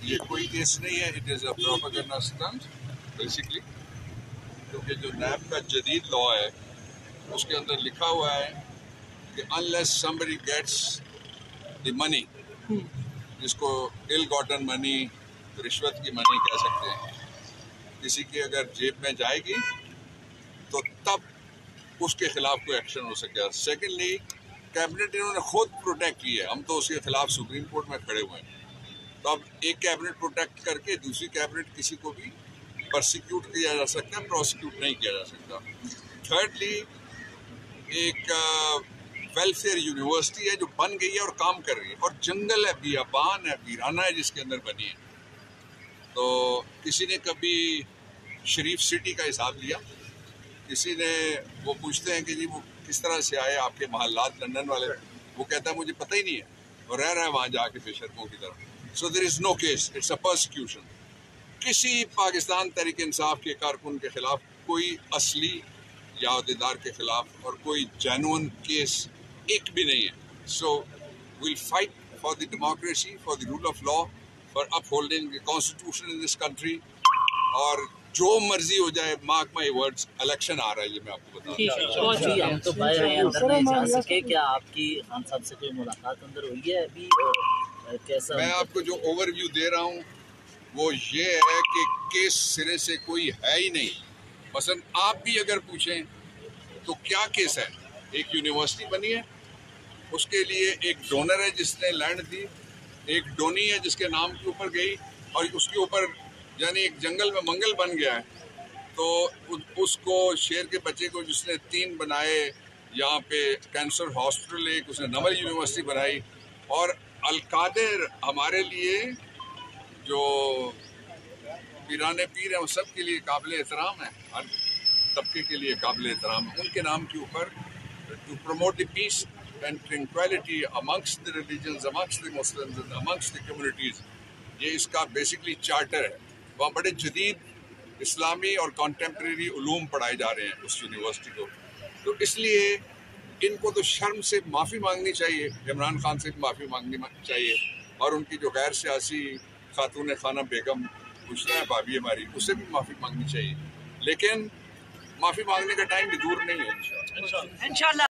یہ کوئی کیس نہیں ہے. It is a propaganda stunt basically, کیونکہ جو نیب کا جدید لا ہے اس کے اندر لکھا ہوا ہے کہ unless somebody gets the money, جس کو ill gotten money, رشوت کی منی کہہ سکتے ہیں, کسی کی اگر جیب میں جائے گی تو تب اس کے خلاف کوئی ایکشن ہو سکے گا. سیکنڈلی, کیبنٹ انہوں نے خود پروٹیکٹ کی ہے, ہم تو اس کے خلاف سپریم کورٹ میں کھڑے ہوئے ہیں. تو اب ایک کیبنٹ پروٹیکٹ کر کے دوسری کیبنٹ کسی کو بھی پرسیکیوٹ کیا جا سکتا ہے, پروسیکیوٹ نہیں کیا جا سکتا. تھرڈلی, ایک ویلفیئر یونیورسٹی ہے جو بن گئی ہے اور کام کر رہی ہے, اور جنگل ہے, بیابان ہے, ویرانہ ہے جس کے اندر بنی ہے. تو کسی نے کبھی شریف سٹی کا حساب لیا, کسی نے, وہ پوچھتے ہیں کہ جی وہ کس طرح سے آئے آپ کے محلات لندن والے, وہ کہتا ہے مجھے پتہ ہی نہیں ہے, اور رہ رہا ہے وہاں جا کے فشرکوں کی طرح. سو دیر از نو کیس, اٹس اے پرسیکیوشن. کسی پاکستان تحریک انصاف کے کارکن کے خلاف کوئی اصلی یا عہدیدار کے خلاف اور کوئی جینون کیس ایک بھی نہیں ہے. So we'll fight for the democracy, for the rule of law, for upholding the constitution in this country. اور جو مرضی ہو جائے, مارک مائی ورڈز, الیکشن آ رہا ہے, یہ میں آپ کو بتا دوں. ہم تو باہر ہیں, اندر نہیں جا سکے. کیا آپ کی خان صاحب سے کوئی ملاقات اندر ہوئی ہے ابھی؟ کیسا میں آپ کو جو اوور ویو دے رہا ہوں وہ یہ ہے کہ کیس سرے سے کوئی ہے ہی نہیں. مثلا آپ بھی اگر پوچھیں تو کیا کیس ہے؟ ایک یونیورسٹی بنی ہے, اس کے لیے ایک ڈونر ہے جس نے لینڈ دی, ایک ڈونی ہے جس کے نام کے اوپر گئی, اور اس کے اوپر یعنی ایک جنگل میں منگل بن گیا ہے. تو اس کو شیر کے بچے کو جس نے 3 بنائے, یہاں پہ کینسر ہاسپٹل, ایک اس نے نول یونیورسٹی بنائی. اور القادر ہمارے لیے جو پیرانے پیر ہیں وہ سب کے لیے قابل احترام ہے, ہر طبقے کے لیے قابل احترام ہے. ان کے نام کے اوپر to promote the peace and tranquillity amongst the religions, amongst the Muslims, amongst the communities, یہ اس کا بیسکلی چارٹر ہے. وہاں بڑے جدید اسلامی اور کانٹمپریری علوم پڑھائے جا رہے ہیں اس یونیورسٹی کو. تو اس لیے ان کو تو شرم سے معافی مانگنی چاہیے, عمران خان سے بھی معافی مانگنی چاہیے, اور ان کی جو غیر سیاسی خاتون خانہ بیگم پوچھنا ہے بھابھی ہماری, اسے بھی معافی مانگنی چاہیے. لیکن معافی مانگنے کا ٹائم بھی دور نہیں ہے انشاءاللہ.